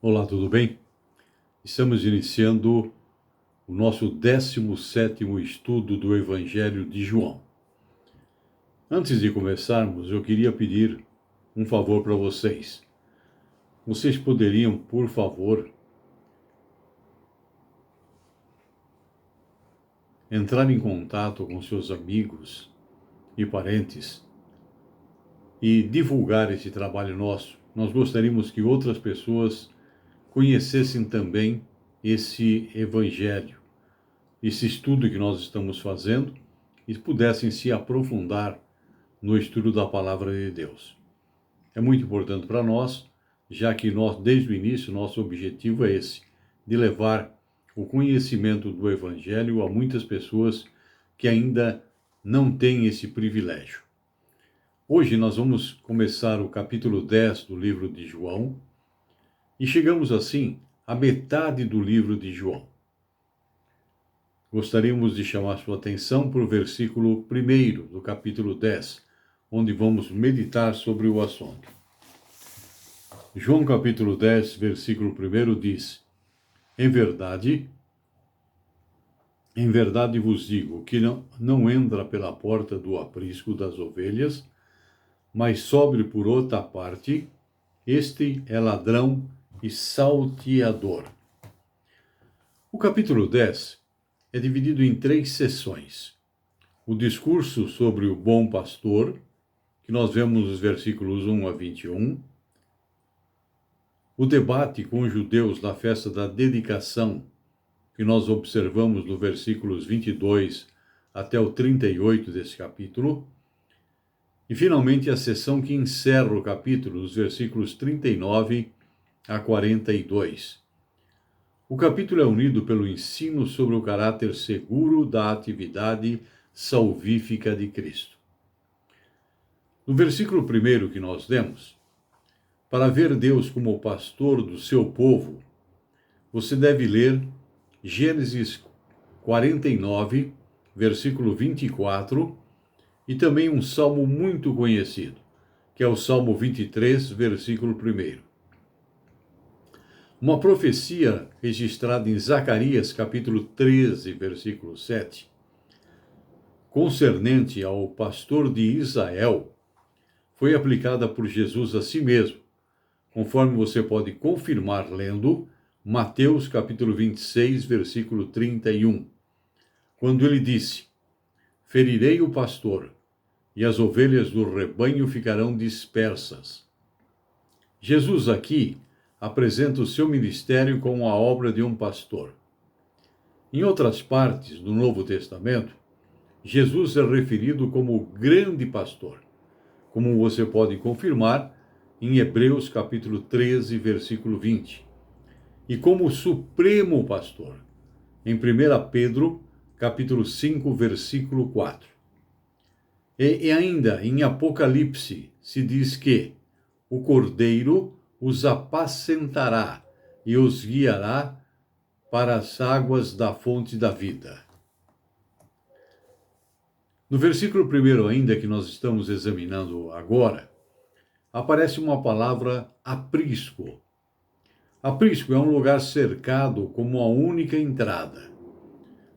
Olá, tudo bem? Estamos iniciando o nosso 17º estudo do Evangelho de João. Antes de começarmos, eu queria pedir um favor para vocês. Vocês poderiam, por favor, entrar em contato com seus amigos e parentes e divulgar esse trabalho nosso. Nós gostaríamos que outras pessoas conhecessem também esse Evangelho, esse estudo que nós estamos fazendo, e pudessem se aprofundar no estudo da Palavra de Deus. É muito importante para nós, já que nós, desde o início, nosso objetivo é esse, de levar o conhecimento do Evangelho a muitas pessoas que ainda não têm esse privilégio. Hoje nós vamos começar o capítulo 10 do livro de João, e chegamos assim à metade do livro de João. Gostaríamos de chamar sua atenção para o versículo 1 do capítulo 10, onde vamos meditar sobre o assunto. João capítulo 10, versículo 1 diz: em verdade vos digo, que não entra pela porta do aprisco das ovelhas, mas sobe por outra parte, este é ladrão e salteador. O capítulo 10 é dividido em 3 seções. O discurso sobre o bom pastor, que nós vemos nos versículos 1 a 21. O debate com os judeus na festa da dedicação, que nós observamos no versículos 22 até o 38 desse capítulo. E, finalmente, a seção que encerra o capítulo, os versículos 39 a 42. O capítulo é unido pelo ensino sobre o caráter seguro da atividade salvífica de Cristo. No versículo 1 que nós lemos, para ver Deus como o pastor do seu povo, você deve ler Gênesis 49, versículo 24, e também um salmo muito conhecido, que é o Salmo 23, versículo 1. Uma profecia registrada em Zacarias, capítulo 13, versículo 7, concernente ao pastor de Israel, foi aplicada por Jesus a si mesmo, conforme você pode confirmar lendo Mateus, capítulo 26, versículo 31, quando ele disse: ferirei o pastor, e as ovelhas do rebanho ficarão dispersas. Jesus aqui apresenta o seu ministério como a obra de um pastor. Em outras partes do Novo Testamento, Jesus é referido como o grande pastor, como você pode confirmar em Hebreus capítulo 13, versículo 20, e como o supremo pastor, em 1 Pedro capítulo 5, versículo 4. E ainda em Apocalipse se diz que o Cordeiro os apacentará e os guiará para as águas da fonte da vida. No versículo 1 ainda, que nós estamos examinando agora, aparece uma palavra aprisco. Aprisco é um lugar cercado como a única entrada.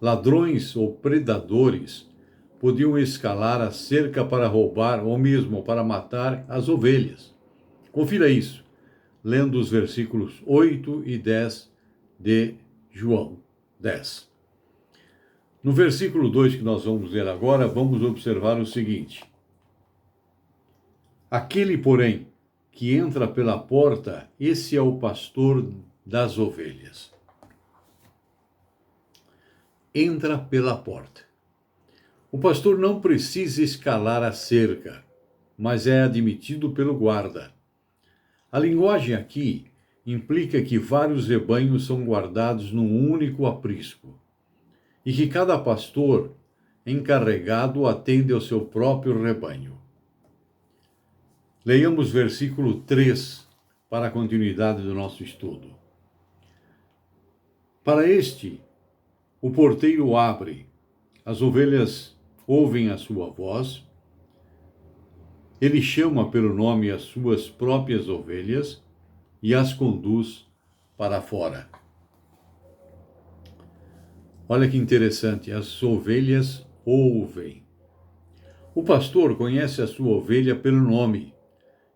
Ladrões ou predadores podiam escalar a cerca para roubar ou mesmo para matar as ovelhas. Confira isso, lendo os versículos 8 e 10 de João 10. No versículo 2 que nós vamos ler agora, vamos observar o seguinte: aquele, porém, que entra pela porta, esse é o pastor das ovelhas. Entra pela porta. O pastor não precisa escalar a cerca, mas é admitido pelo guarda. A linguagem aqui implica que vários rebanhos são guardados num único aprisco, e que cada pastor encarregado atende ao seu próprio rebanho. Leiamos versículo 3 para a continuidade do nosso estudo. Para este, o porteiro abre, as ovelhas ouvem a sua voz, ele chama pelo nome as suas próprias ovelhas e as conduz para fora. Olha que interessante, as ovelhas ouvem. O pastor conhece a sua ovelha pelo nome,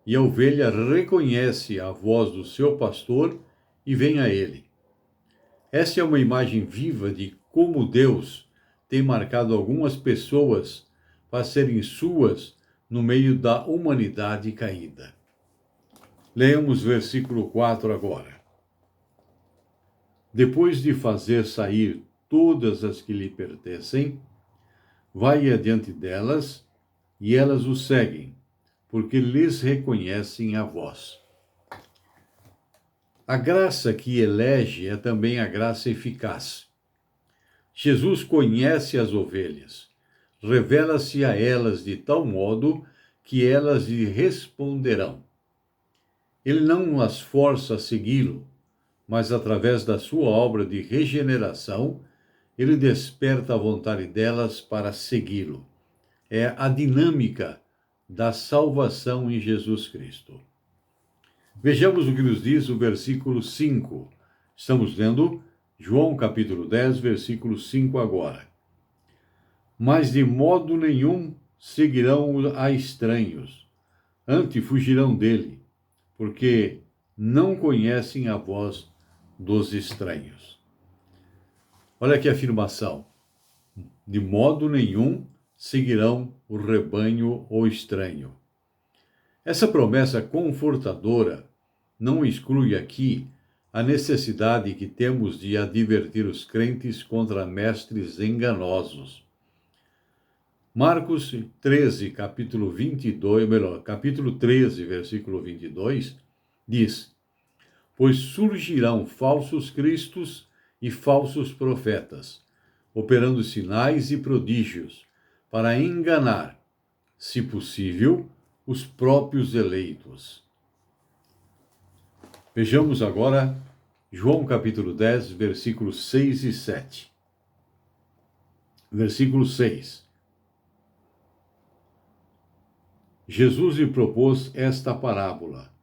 e a ovelha reconhece a voz do seu pastor e vem a ele. Essa é uma imagem viva de como Deus tem marcado algumas pessoas para serem suas no meio da humanidade caída. Leamos versículo 4 agora. Depois de fazer sair todas as que lhe pertencem, vai adiante delas, e elas o seguem, porque lhes reconhecem a voz. A graça que elege é também a graça eficaz. Jesus conhece as ovelhas, revela-se a elas de tal modo que elas lhe responderão. Ele não as força a segui-lo, mas através da sua obra de regeneração, ele desperta a vontade delas para segui-lo. É a dinâmica da salvação em Jesus Cristo. Vejamos o que nos diz o versículo 5. Estamos lendo João capítulo 10, versículo 5 agora. Mas de modo nenhum seguirão a estranhos, antes fugirão dele, porque não conhecem a voz dos estranhos. Olha que afirmação. De modo nenhum seguirão o rebanho ou estranho. Essa promessa confortadora não exclui aqui a necessidade que temos de advertir os crentes contra mestres enganosos. Marcos 13, capítulo 13, versículo 22, diz: Pois surgirão falsos cristos e falsos profetas, operando sinais e prodígios, para enganar, se possível, os próprios eleitos. Vejamos agora João capítulo 10, versículos 6 e 7. Versículo 6. Jesus lhe propôs esta parábola,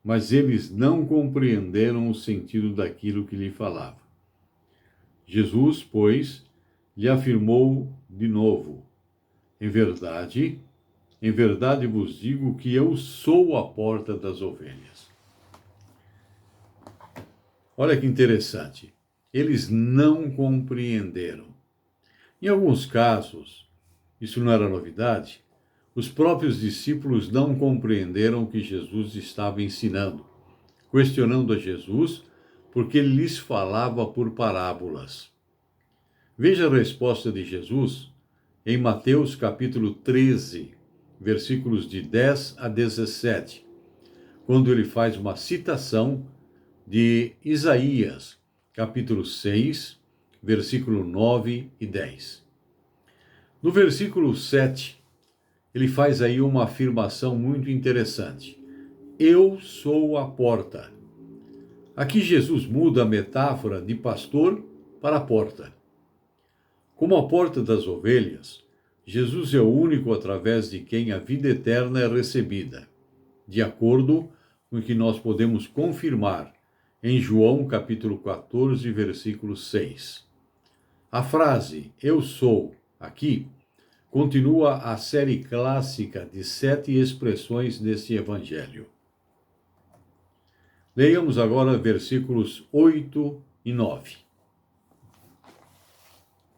mas eles não compreenderam o sentido daquilo que lhe falava. Jesus, pois, lhe afirmou de novo: em verdade vos digo que eu sou a porta das ovelhas. Olha que interessante. Eles não compreenderam. Em alguns casos, isso não era novidade, os próprios discípulos não compreenderam o que Jesus estava ensinando, questionando a Jesus porque ele lhes falava por parábolas. Veja a resposta de Jesus em Mateus capítulo 13, versículos de 10 a 17, quando ele faz uma citação de Isaías, capítulo 6, versículo 9 e 10. No versículo 7, ele faz aí uma afirmação muito interessante. Eu sou a porta. Aqui Jesus muda a metáfora de pastor para a porta. Como a porta das ovelhas, Jesus é o único através de quem a vida eterna é recebida, de acordo com o que nós podemos confirmar em João capítulo 14, versículo 6. A frase eu sou, aqui, continua a série clássica de 7 expressões desse evangelho. Leiamos agora versículos 8 e 9.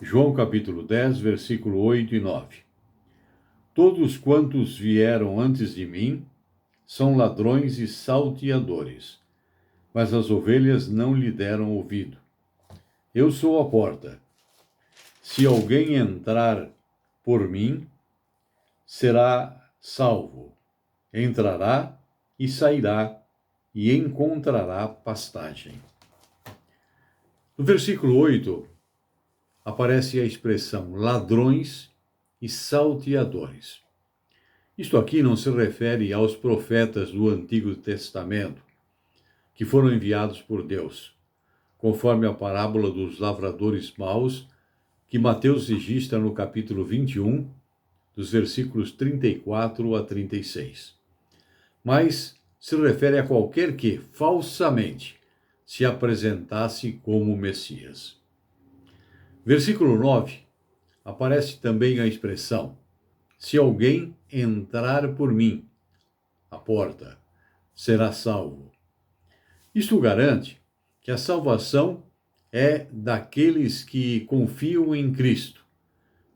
João capítulo 10, versículo 8 e 9. Todos quantos vieram antes de mim são ladrões e salteadores, mas as ovelhas não lhe deram ouvido. Eu sou a porta. Se alguém entrar por mim, será salvo. Entrará e sairá e encontrará pastagem. No versículo 8, aparece a expressão ladrões e salteadores. Isto aqui não se refere aos profetas do Antigo Testamento, que foram enviados por Deus, conforme a parábola dos lavradores maus, que Mateus registra no capítulo 21, dos versículos 34 a 36. Mas se refere a qualquer que, falsamente, se apresentasse como Messias. Versículo 9, aparece também a expressão: se alguém entrar por mim, a porta, será salvo. Isto garante que a salvação é daqueles que confiam em Cristo,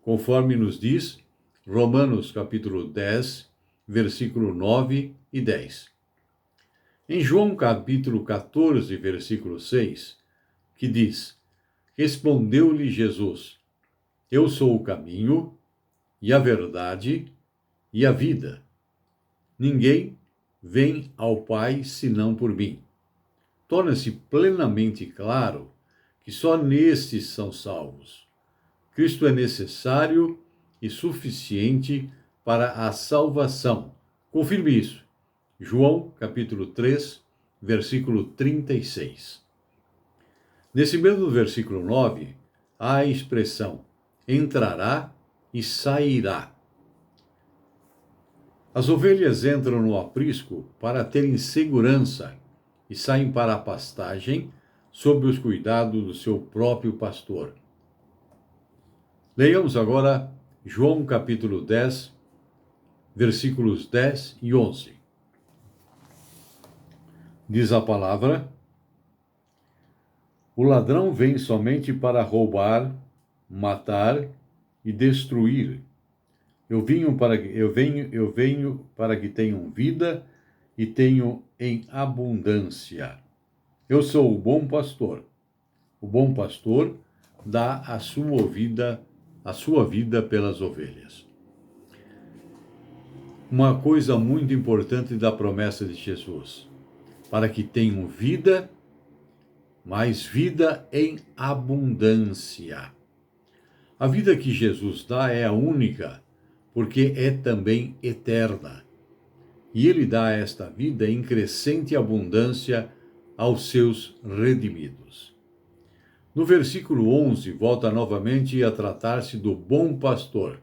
conforme nos diz Romanos capítulo 10, versículo 9 e 10. Em João capítulo 14, versículo 6, que diz: respondeu-lhe Jesus: eu sou o caminho e a verdade e a vida. Ninguém vem ao Pai senão por mim. Torna-se plenamente claro que só nestes são salvos. Cristo é necessário e suficiente para a salvação. Confirme isso. João, capítulo 3, versículo 36. Nesse mesmo versículo 9, há a expressão entrará e sairá. As ovelhas entram no aprisco para terem segurança e saem para a pastagem sob os cuidados do seu próprio pastor. Leiamos agora João capítulo 10, versículos 10 e 11. Diz a palavra: o ladrão vem somente para roubar, matar e destruir. Eu venho para que tenham vida e tenham em abundância. Eu sou o bom pastor. O bom pastor dá a sua vida pelas ovelhas. Uma coisa muito importante da promessa de Jesus: para que tenham vida, mas vida em abundância. A vida que Jesus dá é a única, porque é também eterna. E ele dá esta vida em crescente abundância aos seus redimidos. No versículo 11, volta novamente a tratar-se do bom pastor.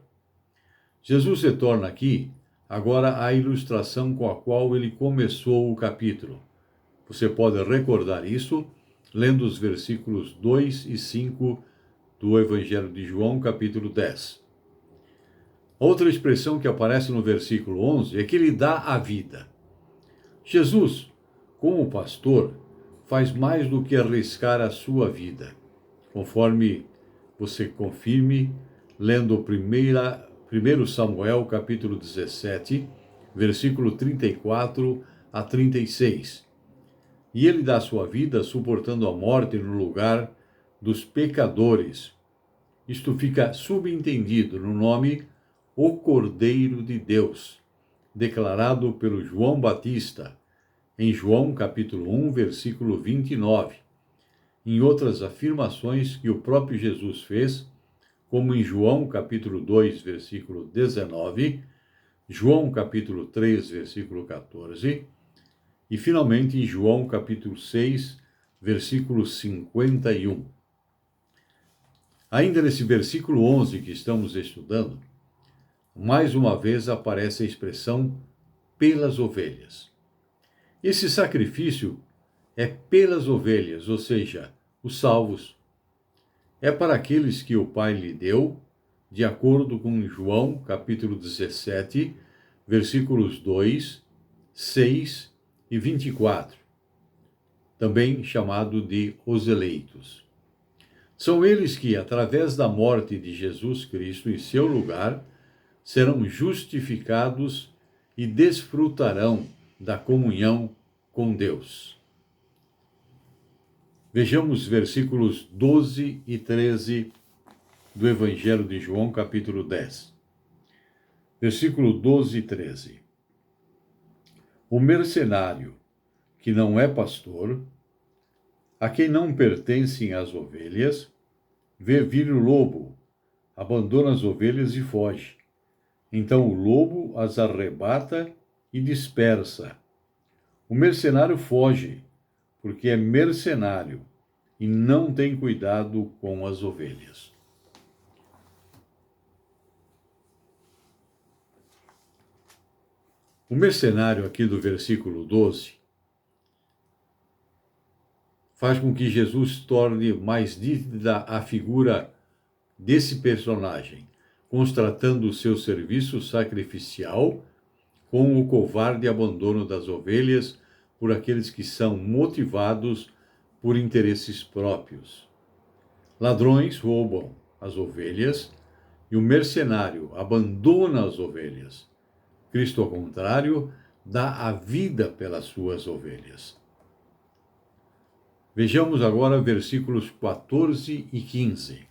Jesus retorna aqui, agora, à ilustração com a qual ele começou o capítulo. Você pode recordar isso lendo os versículos 2 e 5 do Evangelho de João, capítulo 10. Outra expressão que aparece no versículo 11 é que ele dá a vida. Jesus, como pastor, faz mais do que arriscar a sua vida, conforme você confirme lendo 1 Samuel, capítulo 17, versículo 34 a 36. E ele dá a sua vida suportando a morte no lugar dos pecadores. Isto fica subentendido no nome o Cordeiro de Deus, declarado pelo João Batista, em João capítulo 1, versículo 29, em outras afirmações que o próprio Jesus fez, como em João capítulo 2, versículo 19, João capítulo 3, versículo 14, e finalmente em João capítulo 6, versículo 51. Ainda nesse versículo 11 que estamos estudando, mais uma vez aparece a expressão pelas ovelhas. Esse sacrifício é pelas ovelhas, ou seja, os salvos. É para aqueles que o Pai lhe deu, de acordo com João, capítulo 17, versículos 2, 6 e 24, também chamado de os eleitos. São eles que, através da morte de Jesus Cristo em seu lugar, serão justificados e desfrutarão da comunhão com Deus. Vejamos versículos 12 e 13 do Evangelho de João, capítulo 10. Versículo 12 e 13. O mercenário, que não é pastor, a quem não pertencem as ovelhas, vê vir o lobo, abandona as ovelhas e foge. Então o lobo as arrebata e dispersa. O mercenário foge, porque é mercenário e não tem cuidado com as ovelhas. O mercenário aqui do versículo 12 faz com que Jesus torne mais nítida a figura desse personagem, constatando o seu serviço sacrificial com o covarde abandono das ovelhas por aqueles que são motivados por interesses próprios. Ladrões roubam as ovelhas e o mercenário abandona as ovelhas. Cristo, ao contrário, dá a vida pelas suas ovelhas. Vejamos agora versículos 14 e 15.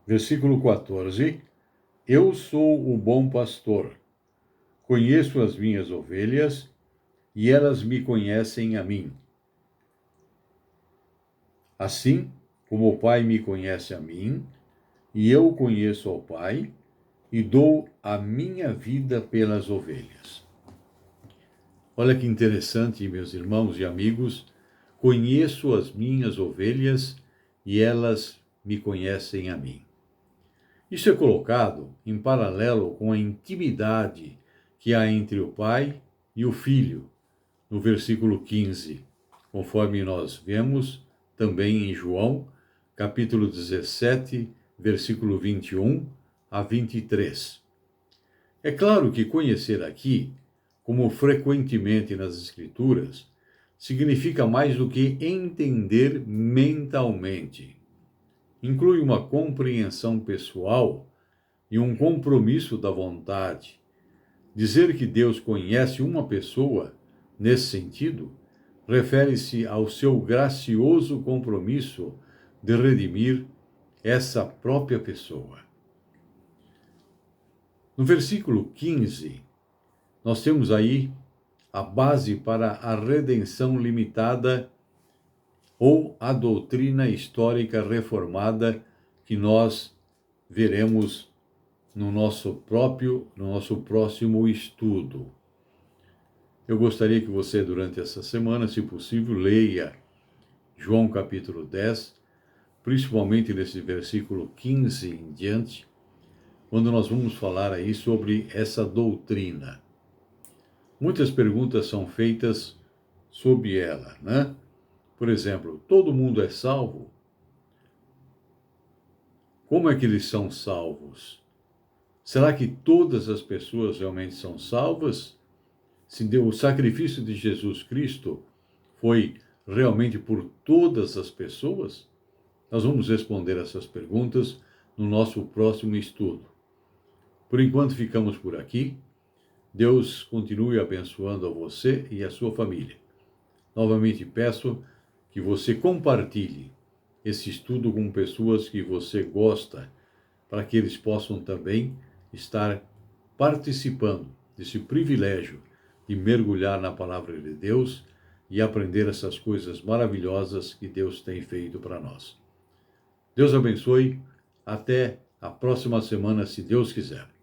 Versículo 14. Eu sou o bom pastor. Conheço as minhas ovelhas e elas me conhecem a mim. Assim como o Pai me conhece a mim, e eu conheço ao Pai, e dou a minha vida pelas ovelhas. Olha que interessante, meus irmãos e amigos. Conheço as minhas ovelhas e elas me conhecem a mim. Isso é colocado em paralelo com a intimidade que há entre o Pai e o Filho, no versículo 15, conforme nós vemos também em João, capítulo 17, versículo 21 a 23. É claro que conhecer aqui, como frequentemente nas Escrituras, significa mais do que entender mentalmente. Inclui uma compreensão pessoal e um compromisso da vontade. Dizer que Deus conhece uma pessoa, nesse sentido, refere-se ao seu gracioso compromisso de redimir essa própria pessoa. No versículo 15, nós temos aí a base para a redenção limitada ou a doutrina histórica reformada que nós veremos no nosso próximo estudo. Eu gostaria que você, durante essa semana, se possível, leia João capítulo 10, principalmente nesse versículo 15 em diante, quando nós vamos falar aí sobre essa doutrina. Muitas perguntas são feitas sobre ela, né? Por exemplo, todo mundo é salvo? Como é que eles são salvos? Será que todas as pessoas realmente são salvas? Se o sacrifício de Jesus Cristo foi realmente por todas as pessoas? Nós vamos responder essas perguntas no nosso próximo estudo. Por enquanto, ficamos por aqui. Deus continue abençoando a você e a sua família. Novamente peço que você compartilhe esse estudo com pessoas que você gosta, para que eles possam também estar participando desse privilégio de mergulhar na palavra de Deus e aprender essas coisas maravilhosas que Deus tem feito para nós. Deus abençoe. Até a próxima semana, se Deus quiser.